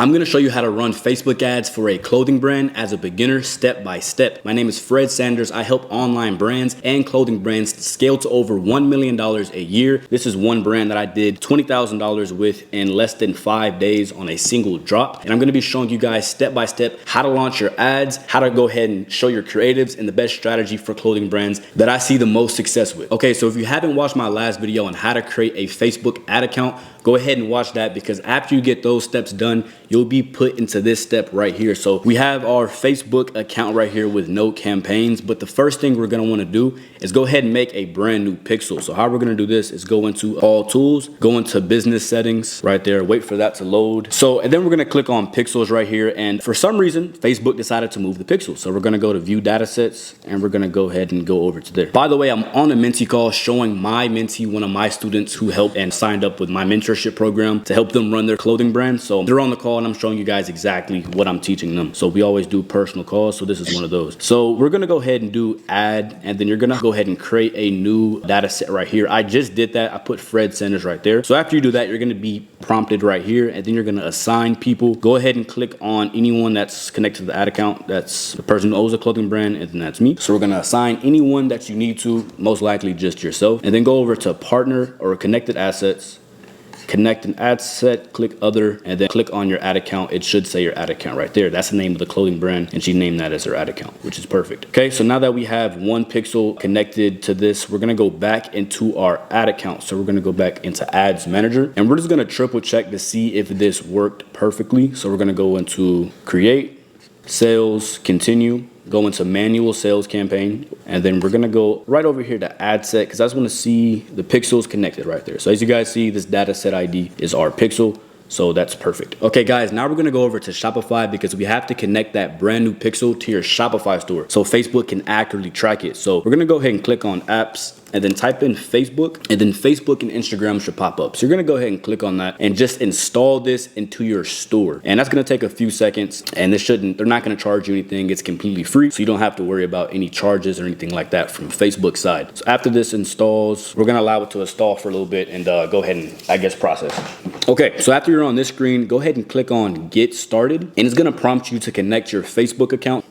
I'm gonna show you how to run Facebook ads for a clothing brand as a beginner step by step. My name is Fred Sanders. I help online brands and clothing brands scale to over $1 million a year. This is one brand that I did $20,000 with in less than 5 days on a single drop. And I'm gonna be showing you guys step by step how to launch your ads, how to go ahead and show your creatives, and the best strategy for clothing brands that I see the most success with. Okay, so if you haven't watched my last video on how to create a Facebook ad account, go ahead and watch that, because after you get those steps done, you'll be put into this step right here. So we have our Facebook account right here with no campaigns, but the first thing we're gonna wanna do is go ahead and make a brand new pixel. So how we're gonna do this is go into all tools, go into business settings right there, wait for that to load. So, and then we're gonna click on pixels right here. And for some reason, Facebook decided to move the pixel. So we're gonna go to view data sets, and we're gonna go ahead and go over to there. By the way, I'm on a mentee call showing my mentee, one of my students who helped and signed up with my mentorship program to help them run their clothing brand. So they're on the call and I'm showing you guys exactly what I'm teaching them. So we always do personal calls. So this is one of those. So we're gonna go ahead and do add, and then you're gonna go ahead and create a new data set right here. I just did that. I put Fred Sanders right there. So after you do that, you're gonna be prompted right here, and then you're gonna assign people. Go ahead and click on anyone that's connected to the ad account. That's the person who owns a clothing brand, and then that's me. So we're gonna assign anyone that you need to, most likely just yourself, and then go over to partner or connected assets, connect an ad set, click other, and then click on your ad account. It should say your ad account right there. That's the name of the clothing brand, and she named that as her ad account, which is perfect. Okay, so now that we have one pixel connected to this, we're gonna go back into our ad account. So we're gonna go back into ads manager, and we're just gonna triple check to see if this worked perfectly. So we're gonna go into create, sales, continue, go into manual sales campaign, and then we're gonna go right over here to ad set, because I just want to see the pixels connected right there. So as you guys see, this data set ID is our pixel. So that's perfect. Okay guys, now we're gonna go over to Shopify, because we have to connect that brand new pixel to your Shopify store so Facebook can accurately track it. So we're gonna go ahead and click on apps, and then type in Facebook, and then Facebook and Instagram should pop up. So you're gonna go ahead and click on that and just install this into your store. And that's gonna take a few seconds, and they're not gonna charge you anything. It's completely free, so you don't have to worry about any charges or anything like that from Facebook side. So after this installs, we're gonna allow it to install for a little bit and go ahead and, I guess, process. Okay, so after you're on this screen, go ahead and click on get started, and it's gonna prompt you to connect your Facebook account,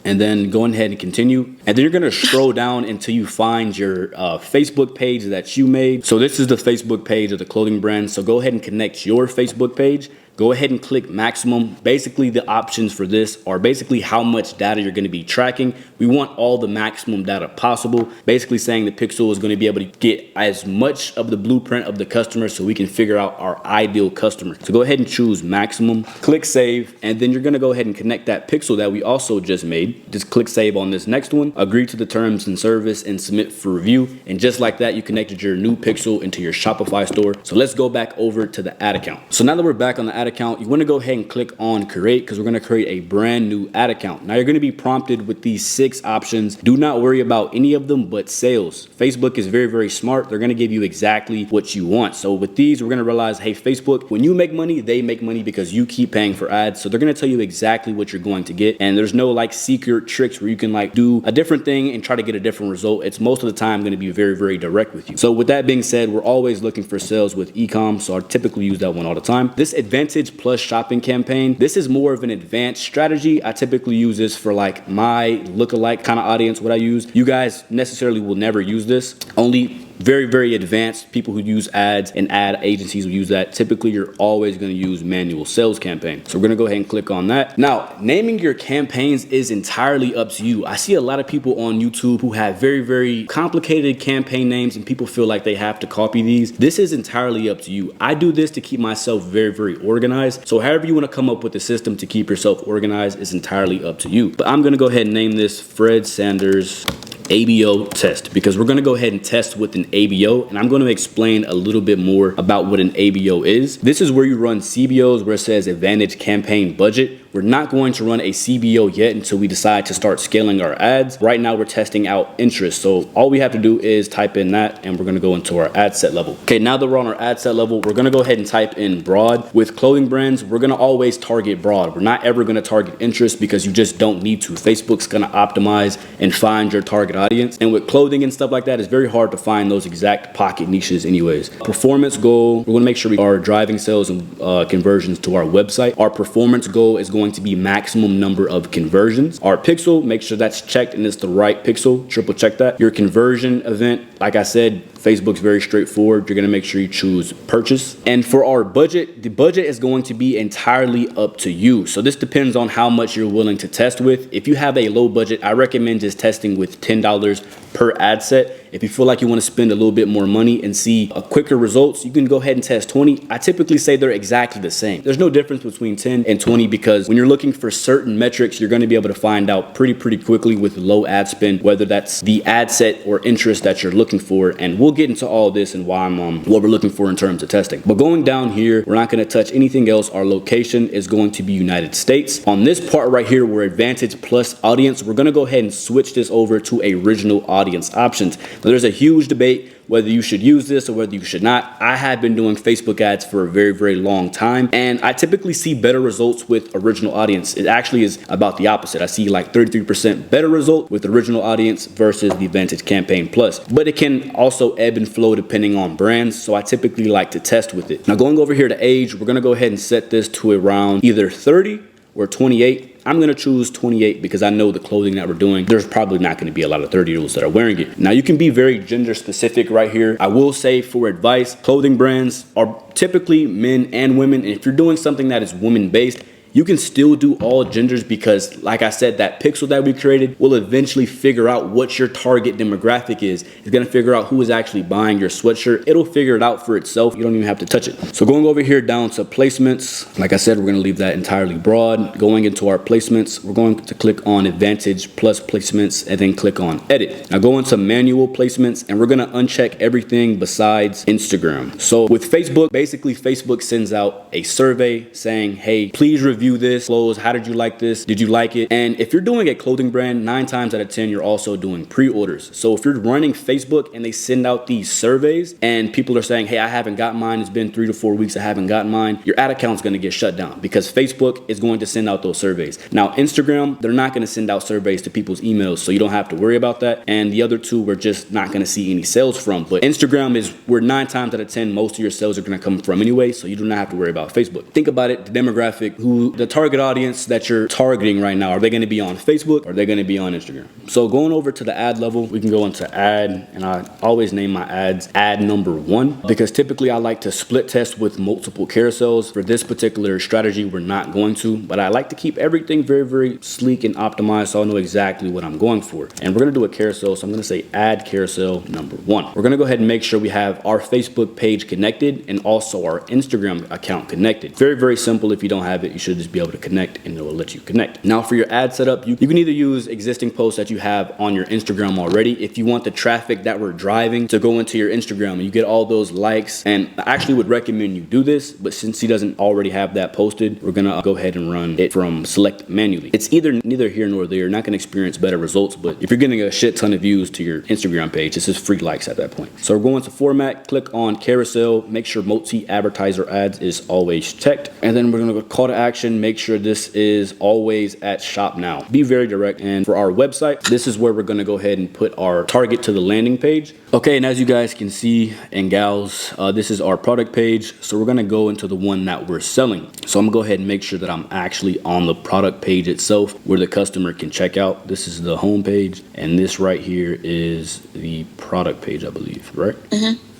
and then go ahead and continue. And then you're gonna scroll down until you find your Facebook page that you made. So this is the Facebook page of the clothing brand. So go ahead and connect your Facebook page. Go ahead and click maximum. Basically, the options for this are basically how much data you're gonna be tracking. We want all the maximum data possible. Basically saying the pixel is gonna be able to get as much of the blueprint of the customer so we can figure out our ideal customer. So go ahead and choose maximum, click save, and then you're gonna go ahead and connect that pixel that we also just made. Just click save on this next one, agree to the terms and service, and submit for review. And just like that, you connected your new pixel into your Shopify store. So let's go back over to the ad account. So now that we're back on the ad account, you want to go ahead and click on create, because we're going to create a brand new ad account. Now you're going to be prompted with these 6 options. Do not worry about any of them but sales. Facebook is very, very smart. They're going to give you exactly what you want. So with these, we're going to realize, hey, Facebook, when you make money, they make money because you keep paying for ads. So they're going to tell you exactly what you're going to get. And there's no like secret tricks where you can like do a different thing and try to get a different result. It's most of the time going to be very, very direct with you. So with that being said, we're always looking for sales with e-com. So I typically use that one all the time. This Advantage Plus shopping campaign, this is more of an advanced strategy. I typically use this for like my lookalike kind of audience, what I use. You guys necessarily will never use this. Only very, very advanced people who use ads and ad agencies will use that. Typically, you're always going to use manual sales campaign. So we're going to go ahead and click on that. Now, naming your campaigns is entirely up to you. I see a lot of people on YouTube who have very, very complicated campaign names, and people feel like they have to copy these. This is entirely up to you. I do this to keep myself very, very organized. So however you want to come up with a system to keep yourself organized is entirely up to you. But I'm going to go ahead and name this Fred Sanders ABO test, because we're going to go ahead and test with an ABO, and I'm going to explain a little bit more about what an ABO is. This is where you run CBOs, where it says Advantage Campaign Budget, We're not going to run a CBO yet until we decide to start scaling our ads. Right now we're testing out interest. So all we have to do is type in that, and we're gonna go into our ad set level. Okay, now that we're on our ad set level, we're gonna go ahead and type in broad. With clothing brands, we're gonna always target broad. We're not ever gonna target interest because you just don't need to. Facebook's gonna optimize and find your target audience. And with clothing and stuff like that, it's very hard to find those exact pocket niches anyways. Performance goal, we're gonna make sure we are driving sales and conversions to our website. Our performance goal is going to be maximum number of conversions. Our pixel, make sure that's checked and it's the right pixel, triple check that. Your conversion event, like I said, Facebook's very straightforward. You're gonna make sure you choose purchase. And for our budget, the budget is going to be entirely up to you. So this depends on how much you're willing to test with. If you have a low budget, I recommend just testing with $10 per ad set. If you feel like you want to spend a little bit more money and see a quicker results, you can go ahead and test 20. I typically say they're exactly the same. There's no difference between 10 and 20 because when you're looking for certain metrics, you're going to be able to find out pretty quickly with low ad spend, whether that's the ad set or interest that you're looking for. And we'll get into all this and why what we're looking for in terms of testing. But going down here, we're not going to touch anything else. Our location is going to be United States. On this part right here, where Advantage plus audience, we're going to go ahead and switch this over to original audience options. Now, there's a huge debate whether you should use this or whether you should not. I have been doing Facebook ads for a very long time, and I typically see better results with original audience. It actually is about the opposite. I see like 33% better result with original audience versus the Advantage Campaign Plus. But it can also ebb and flow depending on brands, so I typically like to test with it. Now going over here to age, we're gonna go ahead and set this to around either 30 or 28. I'm gonna choose 28 because I know the clothing that we're doing, there's probably not gonna be a lot of 30-year-olds that are wearing it. Now you can be very gender specific right here. I will say for advice, clothing brands are typically men and women. And if you're doing something that is women based, you can still do all genders because, like I said, that pixel that we created will eventually figure out what your target demographic is. It's gonna figure out who is actually buying your sweatshirt. It'll figure it out for itself. You don't even have to touch it. So going over here down to placements, like I said, we're gonna leave that entirely broad. Going into our placements, we're going to click on Advantage plus placements and then click on edit. Now go into manual placements and we're gonna uncheck everything besides Instagram. So with Facebook, basically Facebook sends out a survey saying, hey, please review this clothes. How did you like this? Did you like it? And if you're doing a clothing brand, 9 times out of 10, you're also doing pre-orders. So if you're running Facebook and they send out these surveys and people are saying, hey, I haven't got mine. It's been 3 to 4 weeks. I haven't gotten mine. Your ad account's going to get shut down because Facebook is going to send out those surveys. Now, Instagram, they're not going to send out surveys to people's emails. So you don't have to worry about that. And the other two, we're just not going to see any sales from. But Instagram is where 9 times out of 10, most of your sales are going to come from anyway. So you do not have to worry about Facebook. Think about it. The demographic, the target audience that you're targeting right now, are they going to be on Facebook or are they going to be on Instagram? So going over to the ad level, we can go into ad, and I always name my ads ad number 1 because typically I like to split test with multiple carousels. For this particular strategy, we're not going to, but I like to keep everything very sleek and optimized so I know exactly what I'm going for. And we're going to do a carousel, so I'm going to say add carousel number 1. We're going to go ahead and make sure we have our Facebook page connected and also our Instagram account connected. Very simple. If you don't have it, you should just be able to connect and it will let you connect. Now for your ad setup, you can either use existing posts that you have on your Instagram already. If you want the traffic that we're driving to go into your Instagram and you get all those likes, and I actually would recommend you do this, but since he doesn't already have that posted, we're gonna go ahead and run it from select manually. It's neither here nor there. You're not gonna experience better results, but if you're getting a shit ton of views to your Instagram page, this is free likes at that point. So we're going to format, click on carousel, make sure multi-advertiser ads is always checked, and then we're gonna go call to action, make sure this is always at shop now. Be very direct. And for our website, this is where we're gonna go ahead and put our target to the landing page. Okay, and as you guys can see, and gals, this is our product page. So we're gonna go into the one that we're selling. So I'm gonna go ahead and make sure that I'm actually on the product page itself where the customer can check out. This is the home page, and this right here is the product page, I believe, right?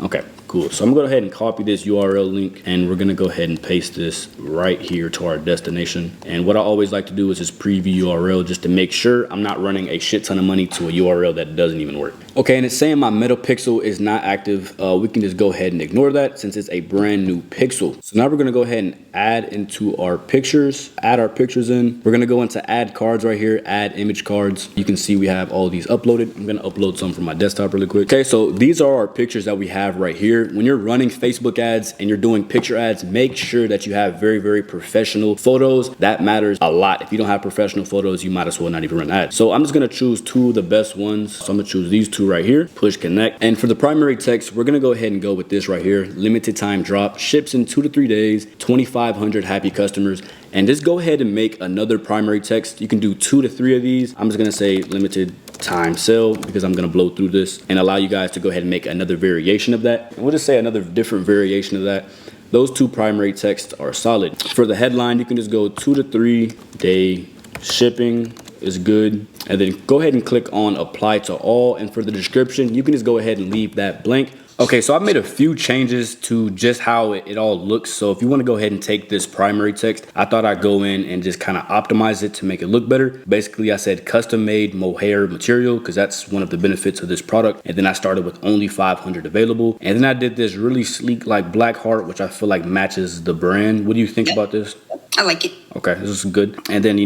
Okay. Cool. So I'm gonna go ahead and copy this URL link, and we're gonna go ahead and paste this right here to our destination. And what I always like to do is just preview URL just to make sure I'm not running a shit ton of money to a URL that doesn't even work. Okay, and it's saying my meta pixel is not active. We can just go ahead and ignore that since it's a brand new pixel. So now we're gonna go ahead and add into our pictures, add our pictures in. We're gonna go into add cards right here, add image cards. You can see we have all these uploaded. I'm gonna upload some from my desktop really quick. Okay, so these are our pictures that we have right here. here, when you're running Facebook ads and you're doing picture ads, make sure that you have very, very professional photos. That matters a lot. If you don't have professional photos, you might as well not even run ads. So I'm just gonna choose two of the best ones. So I'm gonna choose these two right here, push connect. And for the primary text, we're gonna go ahead and go with this right here. Limited time drop, ships in 2 to 3 days, 2,500 happy customers. And just go ahead and make another primary text. You can do 2 to 3 of these. I'm just gonna say limited time sale because I'm gonna blow through this and allow you guys to go ahead and make another variation of that. And we'll just say another different variation of that. Those two primary texts are solid. For the headline, you can just go 2 to 3 day shipping is good. And then go ahead and click on apply to all. And for the description, you can just go ahead and leave that blank. Okay, so I've made a few changes to just how it all looks. So if you want to go ahead and take this primary text, I thought I'd go in and just kind of optimize it to make it look better. Basically, I said custom made mohair material because that's one of the benefits of this product. And then I started with only 500 available. And then I did this really sleek like black heart, which I feel like matches the brand. What do you think about this? I like it. Okay, this is good. And then,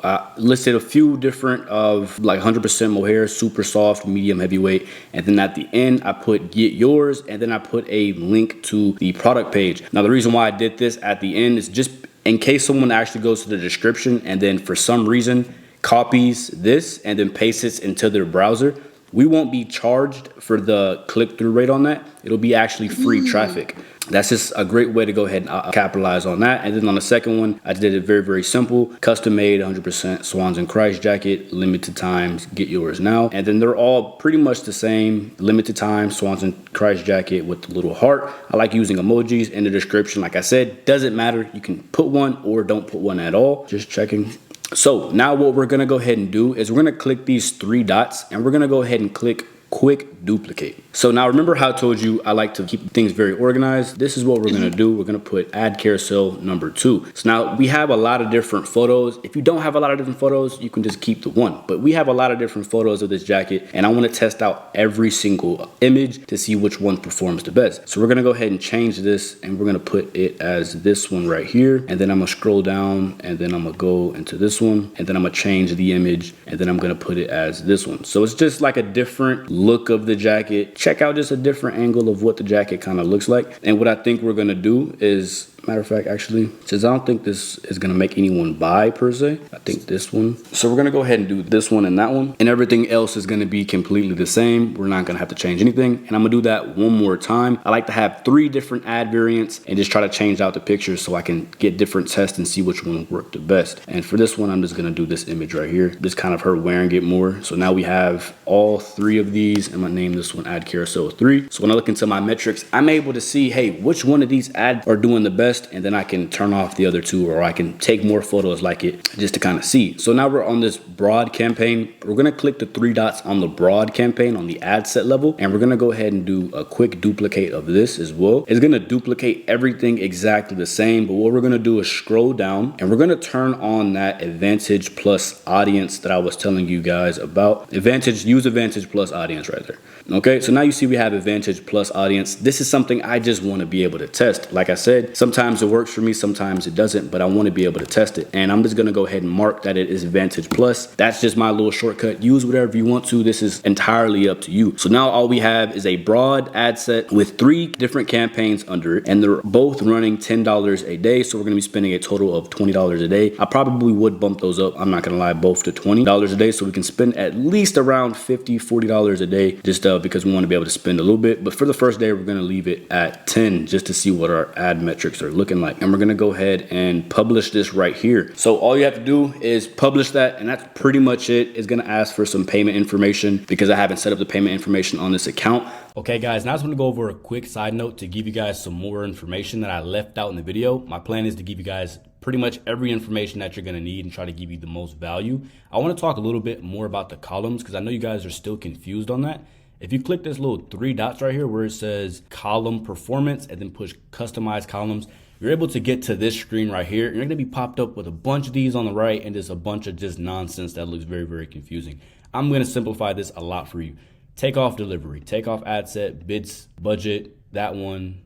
I listed a few different of like 100% mohair, super soft, medium, heavyweight. And then at the end, I put get yours. And then I put a link to the product page. Now, the reason why I did this at the end is just in case someone actually goes to the description and then for some reason copies this and then pastes it into their browser, we won't be charged for the click-through rate on that. It'll be actually free traffic. That's just a great way to go ahead and capitalize on that. And then on the second one, I did it very, very simple. Custom made 100% Swans and Christ jacket, limited times, get yours now. And then they're all pretty much the same. Limited time Swans and Christ jacket with the little heart. I like using emojis in the description. Like I said, doesn't matter. You can put one or don't put one at all. Just checking. So now what we're gonna go ahead and do is we're gonna click these 3 dots and we're gonna go ahead and click quick duplicate. So now remember how I told you I like to keep things very organized. This is what we're gonna do. We're gonna put add carousel number 2. So now we have a lot of different photos. If you don't have a lot of different photos, you can just keep the one. But we have a lot of different photos of this jacket and I wanna test out every single image to see which one performs the best. So we're gonna go ahead and change this and we're gonna put it as this one right here. And then I'm gonna scroll down and then I'm gonna go into this one and then I'm gonna change the image and then I'm gonna put it as this one. So it's just like a different look of the jacket. Check out just a different angle of what the jacket kind of looks like. And what I think we're gonna do is, matter of fact, actually, since I don't think this is gonna make anyone buy per se, I think this one. So we're gonna go ahead and do this one and that one. And everything else is gonna be completely the same. We're not gonna have to change anything. And I'm gonna do that one more time. I like to have 3 different ad variants and just try to change out the pictures so I can get different tests and see which one will work the best. And for this one, I'm just gonna do this image right here. Just kind of her wearing it more. So now we have all 3 of these. I'm gonna name this one ad carousel 3. So when I look into my metrics, I'm able to see, hey, which one of these ads are doing the best, and then I can turn off the other 2 or I can take more photos like it just to kind of see. So now we're on this broad campaign. We're gonna click the 3 dots on the broad campaign on the ad set level, and we're gonna go ahead and do a quick duplicate of this as well. It's gonna duplicate everything exactly the same, but what we're gonna do is scroll down and we're gonna turn on that Advantage Plus audience that I was telling you guys about. Use Advantage Plus audience right there. Okay, so now you see we have Advantage Plus audience. This is something I just want to be able to test. Like I said, sometimes it works for me, sometimes it doesn't, but I want to be able to test it. And I'm just going to go ahead and mark that it is Advantage Plus. That's just my little shortcut. Use whatever you want to. This is entirely up to you. So now all we have is a broad ad set with 3 different campaigns under it, and they're both running $10 a day. So we're going to be spending a total of $20 a day. I probably would bump those up. I'm not going to lie, both to $20 a day. So we can spend at least around $50, $40 a day just because we want to be able to spend a little bit. But for the first day, we're going to leave it at 10 just to see what our ad metrics are looking like. And we're going to go ahead and publish this right here. So all you have to do is publish that, and that's pretty much it. It's going to ask for some payment information because I haven't set up the payment information on this account. Okay guys, now I just want to go over a quick side note to give you guys some more information that I left out in the video. My plan is to give you guys pretty much every information that you're going to need and try to give you the most value. I want to talk a little bit more about the columns because I know you guys are still confused on that. If you click this little 3 dots right here where it says column performance and then push customize columns, you're able to get to this screen right here. You're going to be popped up with a bunch of these on the right and just a bunch of just nonsense that looks very, very confusing. I'm going to simplify this a lot for you. Take off delivery, take off ad set, bids, budget, that one,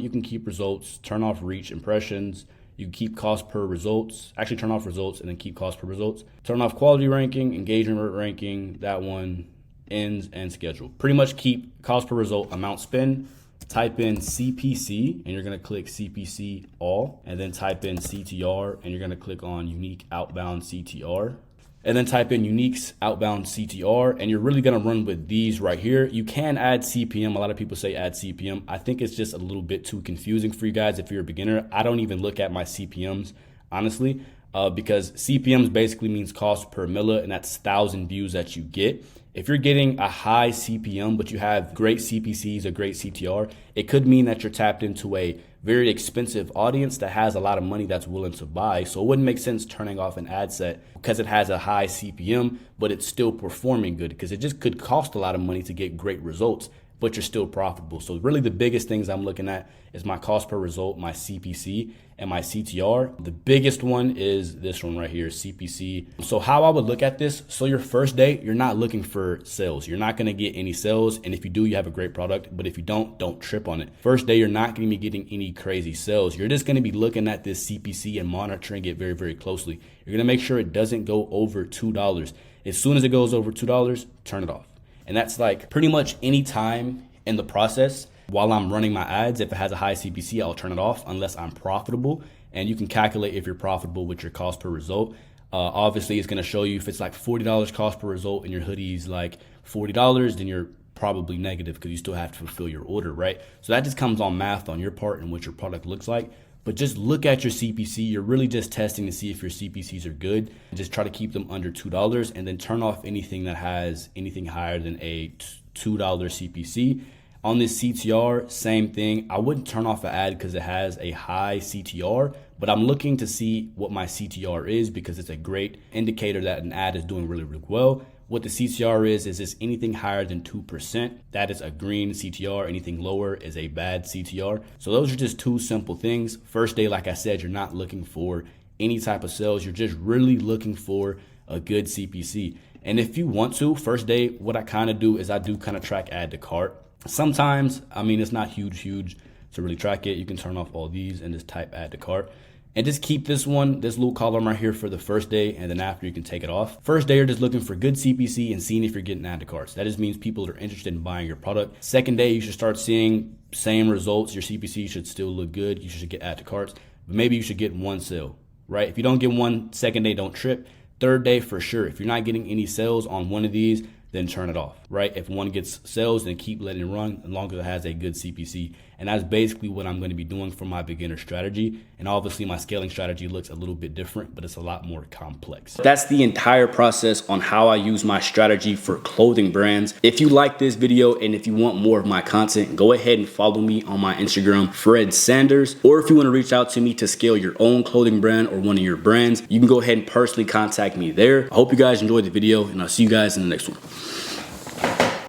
you can keep results, turn off reach, impressions. You can keep cost per results, actually turn off results and then keep cost per results. Turn off quality ranking, engagement ranking, that one, ends and schedule. Pretty much keep cost per result, amount spend, type in CPC and you're gonna click CPC all, and then type in CTR and you're gonna click on unique outbound CTR. And then type in uniques outbound CTR, and you're really gonna run with these right here. You can add CPM. A lot of people say add CPM. I think it's just a little bit too confusing for you guys if you're a beginner. I don't even look at my CPMs, honestly, because CPMs basically means cost per milli, and that's 1,000 views that you get. If you're getting a high CPM, but you have great CPCs or great CTR, it could mean that you're tapped into a very expensive audience that has a lot of money that's willing to buy. So it wouldn't make sense turning off an ad set because it has a high CPM, but it's still performing good, because it just could cost a lot of money to get great results, but you're still profitable. So really the biggest things I'm looking at is my cost per result, my CPC, and my CTR. The biggest one is this one right here, CPC. So how I would look at this, so your first day, you're not looking for sales. You're not gonna get any sales. And if you do, you have a great product. But if you don't trip on it. First day, you're not gonna be getting any crazy sales. You're just gonna be looking at this CPC and monitoring it very, very closely. You're gonna make sure it doesn't go over $2. As soon as it goes over $2, turn it off. And that's like pretty much any time in the process while I'm running my ads. If it has a high CPC, I'll turn it off unless I'm profitable. And you can calculate if you're profitable with your cost per result. Obviously, it's gonna show you if it's like $40 cost per result and your hoodie's like $40, then you're probably negative because you still have to fulfill your order, right? So that just comes on math on your part and what your product looks like. But just look at your CPC. You're really just testing to see if your CPCs are good. Just try to keep them under $2, and then turn off anything that has anything higher than a $2 CPC. On this CTR, same thing. I wouldn't turn off an ad because it has a high CTR, but I'm looking to see what my CTR is because it's a great indicator that an ad is doing really, really well. What the CTR is this anything higher than 2%, that is a green CTR. Anything lower is a bad CTR. So those are just two simple things. First day, like I said, you're not looking for any type of sales. You're just really looking for a good CPC. And if you want to, first day, what I kind of do is I do kind of track add to cart. Sometimes, I mean, it's not huge to really track it. You can turn off all these and just type add to cart. And just keep this little column right here for the first day, and then after you can take it off. First day, you're just looking for good CPC and seeing if you're getting add to carts. That just means people are interested in buying your product. Second day, you should start seeing same results. Your CPC should still look good. You should get add to carts, but maybe you should get one sale, right? If you don't get one, second day, don't trip. Third day, for sure. If you're not getting any sales on one of these, then turn it off, right? If one gets sales, then keep letting it run as long as it has a good CPC. And that's basically what I'm gonna be doing for my beginner strategy. And obviously my scaling strategy looks a little bit different, but it's a lot more complex. That's the entire process on how I use my strategy for clothing brands. If you like this video and if you want more of my content, go ahead and follow me on my Instagram, Fred Sanders. Or if you wanna reach out to me to scale your own clothing brand or one of your brands, you can go ahead and personally contact me there. I hope you guys enjoyed the video, and I'll see you guys in the next one.